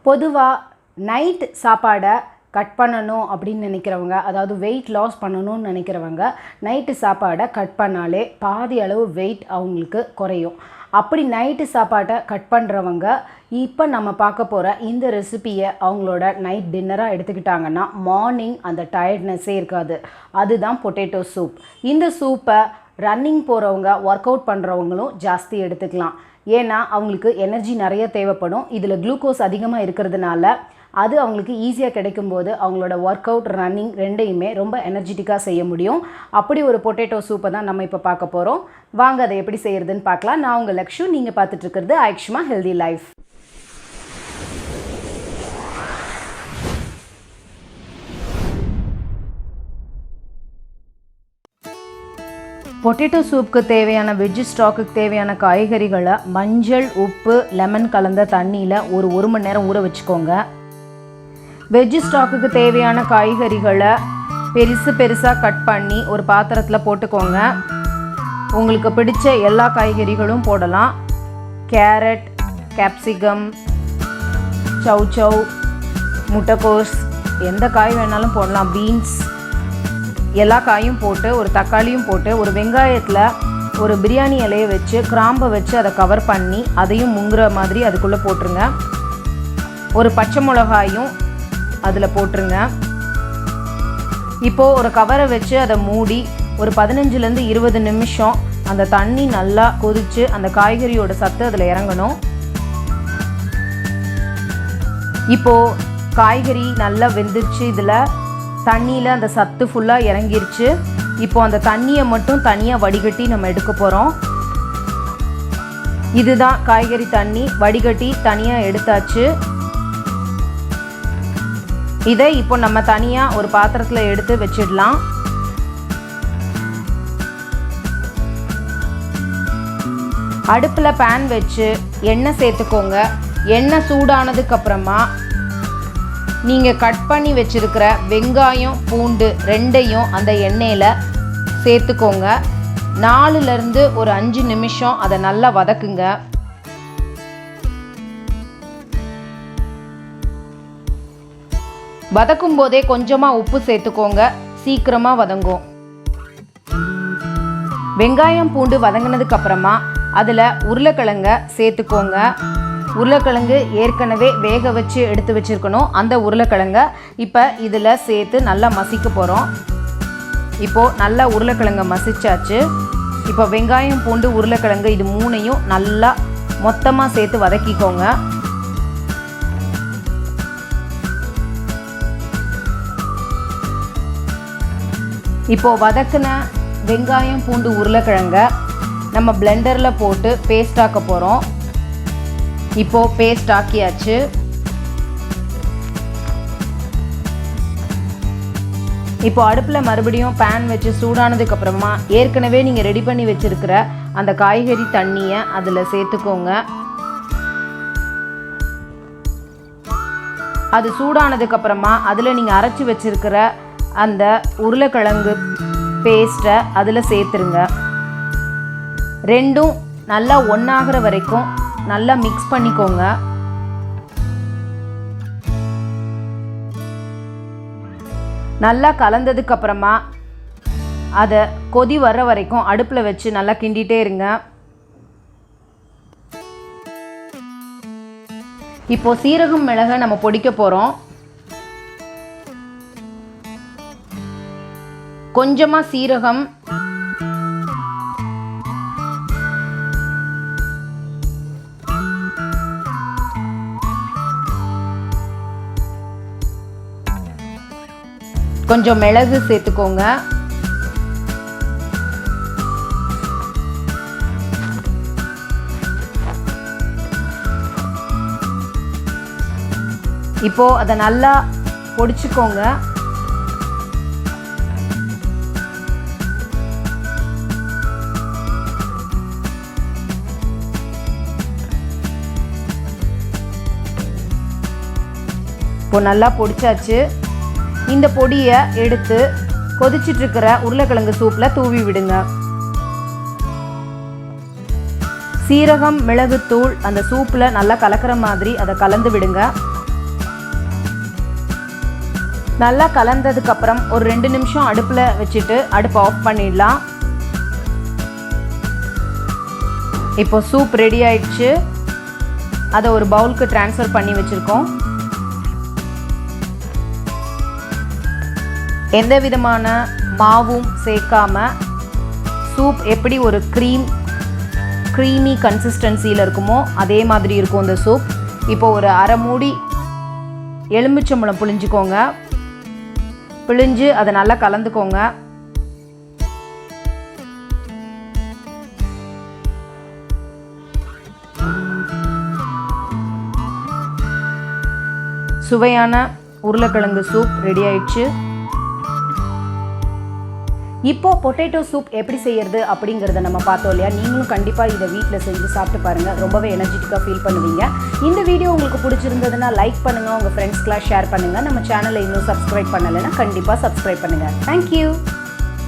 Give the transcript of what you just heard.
பொதுவாக நைட் சாப்பாடை கட் பண்ணணும் அப்படின்னு நினைக்கிறவங்க, அதாவது வெயிட் லாஸ் பண்ணணும்னு நினைக்கிறவங்க நைட்டு சாப்பாடை கட் பண்ணாலே பாதி அளவு வெயிட் அவங்களுக்கு குறையும். அப்படி நைட்டு சாப்பாட்டை கட் பண்ணுறவங்க இப்போ நம்ம பார்க்க போகிற இந்த ரெசிபியை அவங்களோட நைட் டின்னராக எடுத்துக்கிட்டாங்கன்னா மார்னிங் அந்த டயர்ட்னஸ்ஸே இருக்காது. அதுதான் பொட்டேட்டோ சூப். இந்த சூப்பை ரன்னிங் போகிறவங்க, ஒர்க் அவுட் பண்ணுறவங்களும் ஜாஸ்தி எடுத்துக்கலாம். ஏன்னா அவங்களுக்கு எனர்ஜி நிறைய தேவைப்படும். இதில் குளுக்கோஸ் அதிகமாக இருக்கிறதுனால அது அவங்களுக்கு ஈஸியாக கிடைக்கும்போது அவங்களோட ஒர்க் அவுட், ரன்னிங் ரெண்டையுமே ரொம்ப எனர்ஜெட்டிக்காக செய்ய முடியும். அப்படி ஒரு பொட்டேட்டோ சூப்பை தான் நம்ம இப்போ பார்க்க போகிறோம். வாங்க அதை எப்படி செய்கிறதுன்னு பார்க்கலாம். நான் உங்கள் லக்ஷு, நீங்கள் பார்த்துட்டு இருக்கிறது ஆயுஷ்மா-ஹெல்தி லைஃப். பொட்டேட்டோ சூப்புக்கு தேவையான வெஜ் ஸ்டாக்குக்கு தேவையான காய்கறிகளை மஞ்சள், உப்பு, லெமன் கலந்த தண்ணியில் ஒரு மணி நேரம் ஊற வச்சுக்கோங்க. வெஜ் ஸ்டாக்குக்கு தேவையான காய்கறிகளை பெருசாக கட் பண்ணி ஒரு பாத்திரத்தில் போட்டுக்கோங்க. உங்களுக்கு பிடிச்ச எல்லா காய்கறிகளும் போடலாம். கேரட், கேப்சிகம், சௌ, முட்டைக்கோஸ், எந்த காய் வேணாலும் போடலாம். பீன்ஸ், எல்லா காயும் போட்டு, ஒரு தக்காளியும் போட்டு, ஒரு வெங்காயத்தில் ஒரு பிரியாணி இலையை வச்சு கிராம்பை வச்சு அதை கவர் பண்ணி அதையும் முங்குற மாதிரி அதுக்குள்ளே போட்டுருங்க. ஒரு பச்சை மிளகாயும் அதில் போட்டுருங்க. இப்போது ஒரு கவரை வச்சு அதை மூடி ஒரு 15லேருந்து 20 நிமிஷம் அந்த தண்ணி நல்லா கொதித்து அந்த காய்கறியோட சத்து அதில் இறங்கணும். இப்போது காய்கறி நல்லா வெந்துருச்சு. இதில் தண்ணியில் அந்த சத்து ஃபுல்லாக இறங்கிருச்சு. இப்போது அந்த தண்ணியை மட்டும் தனியாக வடிகட்டி நம்ம எடுக்க போகிறோம். இதுதான் காய்கறி தண்ணி, வடிகட்டி தனியாக எடுத்தாச்சு. இதை இப்போ நம்ம தனியாக ஒரு பாத்திரத்தில் எடுத்து வச்சிடலாம். அடுப்பில் பேன் வச்சு எண்ணெய் சேர்த்துக்கோங்க. எண்ணெய் சூடானதுக்கப்புறமா நீங்கள் கட் பண்ணி வச்சுருக்கிற வெங்காயம், பூண்டு ரெண்டையும் அந்த எண்ணெயில் சேர்த்துக்கோங்க. 4லேருந்து ஒரு 5 நிமிஷம் அதை நல்லா வதக்குங்க. வதக்கும் போதே கொஞ்சமாக உப்பு சேர்த்துக்கோங்க, சீக்கிரமாக வதங்கும். வெங்காயம், பூண்டு வதங்கினதுக்கப்புறமா அதில் உருளைக்கிழங்க சேர்த்துக்கோங்க. உருளைக்கிழங்கு ஏற்கனவே வேக வச்சு எடுத்து வச்சுருக்கணும். அந்த உருளைக்கிழங்க இப்போ இதில் சேர்த்து நல்லா மசிக்க போகிறோம். இப்போது நல்லா உருளைக்கிழங்க மசிச்சாச்சு. இப்போ வெங்காயம், பூண்டு, உருளைக்கிழங்கு இது 3ஐயும் நல்லா மொத்தமாக சேர்த்து வதக்கிக்கோங்க. இப்போது வதக்கின வெங்காயம், பூண்டு, உருளைக்கிழங்க நம்ம பிளெண்டரில் போட்டு பேஸ்ட் ஆக்க போகிறோம். இப்போது பேஸ்ட் ஆக்கியாச்சு. இப்போ அடுப்பில் மறுபடியும் பேன் வச்சு சூடானதுக்கப்புறமா ஏற்கனவே நீங்கள் ரெடி பண்ணி வச்சுருக்கிற அந்த காய்கறி தண்ணியை அதில் சேர்த்துக்கோங்க. அது சூடானதுக்கப்புறமா அதில் நீங்கள் அரைச்சி வச்சுருக்கிற அந்த உருளைக்கிழங்கு பேஸ்ட்டை அதில் சேர்த்துருங்க. ரெண்டும் நல்லா ஒன்றாகிற வரைக்கும் நல்லா மிக்ஸ் பண்ணிக்கோங்க. நல்லா கலந்ததுக்கப்புறமா அதை கொதி வர்ற வரைக்கும் அடுப்பில் வச்சு நல்லா கிண்டிகிட்டே இருங்க. இப்போது சீரகம், மிளகை நம்ம பொடிக்க போகிறோம். கொஞ்சமாக சீரகம், கொஞ்சம் மிளகு சேர்த்துக்கோங்க. இப்போது அதை நல்லா பொடிச்சுக்கோங்க. இப்போ நல்லா பொடிச்சாச்சு. இந்த பொடியை எடுத்து கொதிச்சிட்ருக்கிற உருளைக்கிழங்கு சூப்பில் தூவி விடுங்க. சீரகம், மிளகுத்தூள் அந்த சூப்பில் நல்லா கலக்கிற மாதிரி அதை கலந்து விடுங்க. நல்லா கலந்ததுக்கப்புறம் ஒரு 2 நிமிஷம் அடுப்பில் வச்சுட்டு அடுப்பை ஆஃப் பண்ணிடலாம். இப்போ சூப் ரெடி ஆயிடுச்சு. அதை ஒரு பவுலுக்கு ட்ரான்ஸ்ஃபர் பண்ணி வச்சுருக்கோம். எந்த விதமான மாவும் சேர்க்காம சூப் எப்படி ஒரு க்ரீமி கன்சிஸ்டன்சியில் இருக்குமோ அதே மாதிரி இருக்கும் இந்த சூப். இப்போ ஒரு அரை மூடி எலுமிச்சம்பழம் புழிஞ்சுக்கோங்க. பிழிஞ்சு அதை நல்லா கலந்துக்கோங்க. சுவையான உருளைக்கிழங்கு சூப் ரெடி ஆயிடுச்சு. இப்போது பொட்டேட்டோ சூப் எப்படி செய்யறது அப்படிங்கிறத நம்ம பார்த்தோம் இல்லையா. நீங்களும் கண்டிப்பாக இதை வீட்டில் செஞ்சு சாப்பிட்டு பாருங்கள். ரொம்பவே எனர்ஜெட்டிக்காக ஃபீல் பண்ணுவீங்க. இந்த வீடியோ உங்களுக்கு பிடிச்சிருந்ததுன்னா லைக் பண்ணுங்கள், உங்கள் ஃப்ரெண்ட்ஸ்க்கெலாம் ஷேர் பண்ணுங்கள். நம்ம சேனலை இன்னும் சப்ஸ்கிரைப் பண்ணலைன்னா கண்டிப்பாக சப்ஸ்கிரைப் பண்ணுங்கள். தேங்க்யூ.